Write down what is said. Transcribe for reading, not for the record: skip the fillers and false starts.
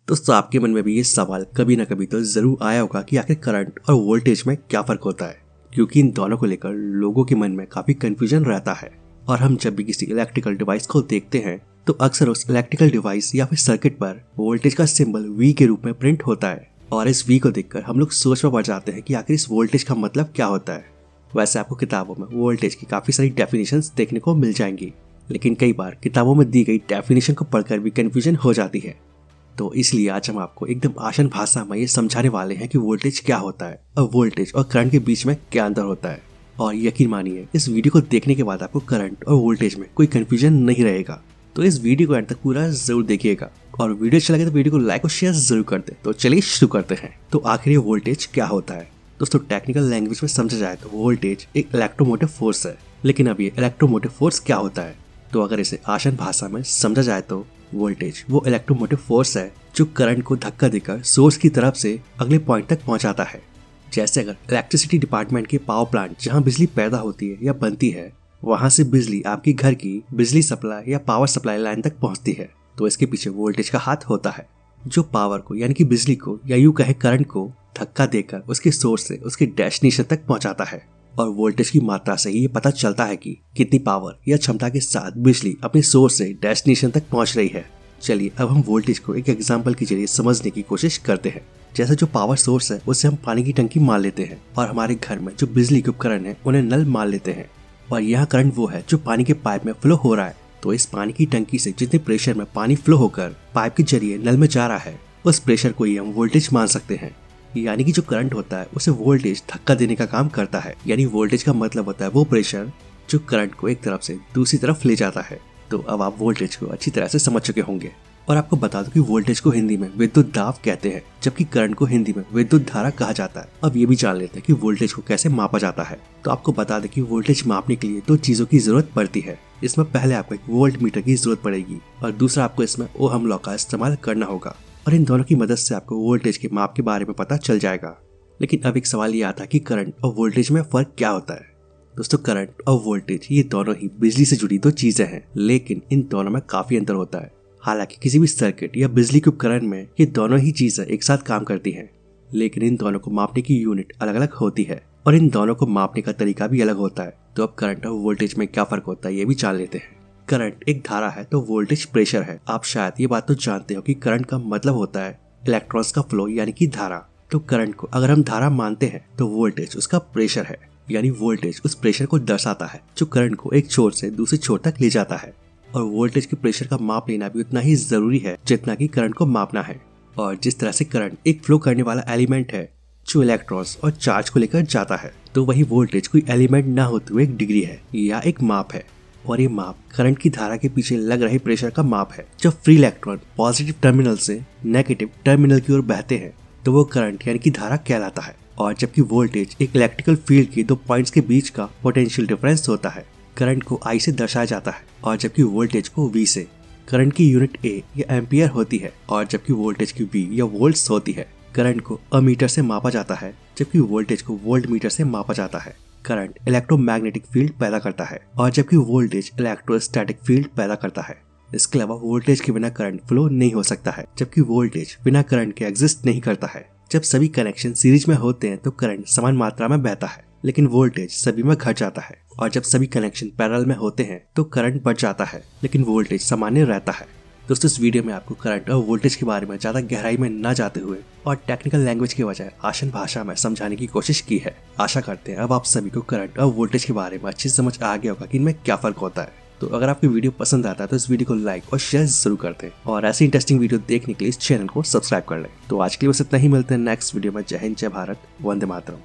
दोस्तों आपके मन में भी ये सवाल कभी ना कभी तो जरूर आया होगा कि आखिर करंट और वोल्टेज में क्या फर्क होता है, क्योंकि इन दोनों को लेकर लोगों के मन में काफी कंफ्यूजन रहता है। और हम जब भी किसी इलेक्ट्रिकल डिवाइस को देखते हैं तो अक्सर उस इलेक्ट्रिकल डिवाइस या फिर सर्किट पर वोल्टेज का सिंबल V के रूप में प्रिंट होता है और इस V को देखकर हम लोग सोच में पड़ जाते हैं कि आखिर इस वोल्टेज का मतलब क्या होता है। वैसे आपको किताबों में वोल्टेज की काफी सारी डेफिनेशंस देखने को मिल जाएंगी, लेकिन कई बार किताबों में दी गई डेफिनेशन को पढ़कर भी कंफ्यूजन हो जाती है। तो इसलिए आज हम आपको एकदम आसान भाषा में ये समझाने वाले हैं कि वोल्टेज क्या होता है और वोल्टेज और करंट के बीच में क्या अंतर होता है। और यकीन मानिए इस वीडियो को देखने के बाद आपको करंट और वोल्टेज में कोई कंफ्यूजन नहीं रहेगा। तो इस वीडियो को एंड तक पूरा जरूर देखिएगा और वीडियो अच्छा लगे तो वीडियो को लाइक और शेयर जरूर कर दे। तो चलिए शुरू करते हैं। तो आखिर ये वोल्टेज क्या होता है? दोस्तों टेक्निकल लैंग्वेज में समझा जाए तो वोल्टेज एक इलेक्ट्रोमोटिव फोर्स है। लेकिन अब ये इलेक्ट्रोमोटिव फोर्स क्या होता है? तो अगर इसे आसान भाषा में समझा जाए तो वोल्टेज वो इलेक्ट्रोमोटिव फोर्स है जो करंट को धक्का देकर सोर्स की तरफ से अगले पॉइंट तक पहुंचाता है। जैसे अगर इलेक्ट्रिसिटी डिपार्टमेंट के पावर प्लांट जहां बिजली पैदा होती है या बनती है, वहां से बिजली आपकी घर की बिजली सप्लाई या पावर सप्लाई लाइन तक पहुंचती है, तो इसके पीछे वोल्टेज का हाथ होता है जो पावर को यानी कि बिजली को या यूं कहे करंट को धक्का देकर उसके सोर्स से उसके डेस्टिनेशन तक पहुंचाता है। और वोल्टेज की मात्रा से ही ये पता चलता है कि कितनी पावर या क्षमता के साथ बिजली अपने सोर्स से डेस्टिनेशन तक पहुंच रही है। चलिए अब हम वोल्टेज को एक एग्जांपल के जरिए समझने की कोशिश करते हैं। जैसे जो पावर सोर्स है उसे हम पानी की टंकी मान लेते हैं और हमारे घर में जो बिजली के उपकरण है उन्हें नल मान लेते हैं। और यह करंट वो है जो पानी के पाइप में फ्लो हो रहा है। तो इस पानी की टंकी से जितने प्रेशर में पानी फ्लो होकर पाइप के जरिए नल में जा रहा है, उस प्रेशर को ही हम वोल्टेज मान सकते हैं। यानी कि जो करंट होता है उसे वोल्टेज धक्का देने का काम करता है। यानी वोल्टेज का मतलब होता है वो प्रेशर जो करंट को एक तरफ से दूसरी तरफ ले जाता है। तो अब आप वोल्टेज को अच्छी तरह से समझ चुके होंगे। और आपको बता दूं कि वोल्टेज को हिंदी में विद्युत दाब कहते हैं, जबकि करंट को हिंदी में विद्युत धारा कहा जाता है। अब ये भी जान लेते हैं कि वोल्टेज को कैसे मापा जाता है। तो आपको बता दें कि वोल्टेज मापने के लिए दो चीजों की जरूरत पड़ती है। इसमें पहले आपको एक वोल्ट मीटर की जरूरत पड़ेगी और दूसरा आपको इसमें ओहम लॉ का इस्तेमाल करना होगा। और इन दोनों की मदद से आपको वोल्टेज के माप के बारे में पता चल जाएगा। लेकिन अब एक सवाल ये आता है कि करंट और वोल्टेज में फर्क क्या होता है? दोस्तों करंट और वोल्टेज ये दोनों ही बिजली से जुड़ी दो चीजें हैं, लेकिन इन दोनों में काफी अंतर होता है। हालांकि किसी भी सर्किट या बिजली के उपकरण में ये दोनों ही चीजें एक साथ काम करती हैं, लेकिन इन दोनों को मापने की यूनिट अलग अलग होती है और इन दोनों को मापने का तरीका भी अलग होता है। तो अब करंट और वोल्टेज में क्या फर्क होता है ये भी जान लेते हैं। करंट एक धारा है तो वोल्टेज प्रेशर है। आप शायद ये बात तो जानते हो कि करंट का मतलब होता है इलेक्ट्रॉन्स का फ्लो यानी कि धारा। तो करंट को अगर हम धारा मानते हैं तो वोल्टेज उसका प्रेशर है। यानी वोल्टेज उस प्रेशर को दर्शाता है जो करंट को एक छोर से दूसरे छोर तक ले जाता है। और वोल्टेज के प्रेशर का माप लेना भी उतना ही जरूरी है जितना कि करंट को मापना है। और जिस तरह से करंट एक फ्लो करने वाला एलिमेंट है जो इलेक्ट्रॉन्स और चार्ज को लेकर जाता है, तो वही वोल्टेज कोई एलिमेंट ना होते हुए एक डिग्री है या एक माप है। और ये माप करंट की धारा के पीछे लग रहे प्रेशर का माप है। जब फ्री इलेक्ट्रॉन पॉजिटिव टर्मिनल से नेगेटिव टर्मिनल की ओर बहते हैं तो वो करंट यानी कि धारा कहलाता है। और जबकि वोल्टेज एक इलेक्ट्रिकल फील्ड के दो पॉइंट्स के बीच का पोटेंशियल डिफरेंस होता है। करंट को I से दर्शाया जाता है और जबकि वोल्टेज को V से। करंट की यूनिट A या एम्पियर होती है और जबकि वोल्टेज की V या वोल्ट्स होती है। करंट को अमीटर से मापा जाता है जबकि वोल्टेज को वोल्ट मीटर से मापा जाता है। करंट इलेक्ट्रोमैग्नेटिक फील्ड पैदा करता है और जबकि वोल्टेज इलेक्ट्रोस्टैटिक फील्ड पैदा करता है। इसके अलावा वोल्टेज के बिना करंट फ्लो नहीं हो सकता है, जबकि वोल्टेज बिना करंट के एग्जिस्ट नहीं करता है। जब सभी कनेक्शन सीरीज में होते हैं तो करंट समान मात्रा में बहता है, लेकिन वोल्टेज सभी में घट जाता है। और जब सभी कनेक्शन पैरेलल में होते हैं तो करंट बढ़ जाता है, लेकिन वोल्टेज सामान्य रहता है। दोस्तों इस वीडियो में आपको करंट और वोल्टेज के बारे में ज्यादा गहराई में न जाते हुए और टेक्निकल लैंग्वेज के बजाय आसान भाषा में समझाने की कोशिश की है। आशा करते हैं अब आप सभी को करंट और वोल्टेज के बारे में अच्छी समझ आ गया होगा कि इनमें क्या फर्क होता है। तो अगर आपको वीडियो पसंद आता है तो इस वीडियो को लाइक और शेयर जरूर कर दें और ऐसी इंटरेस्टिंग वीडियो देखने के लिए इस चैनल को सब्सक्राइब कर लें। तो आज के लिए बस इतना ही, मिलते हैं नेक्स्ट वीडियो में। जय हिंद, जय भारत, वंदे मातरम।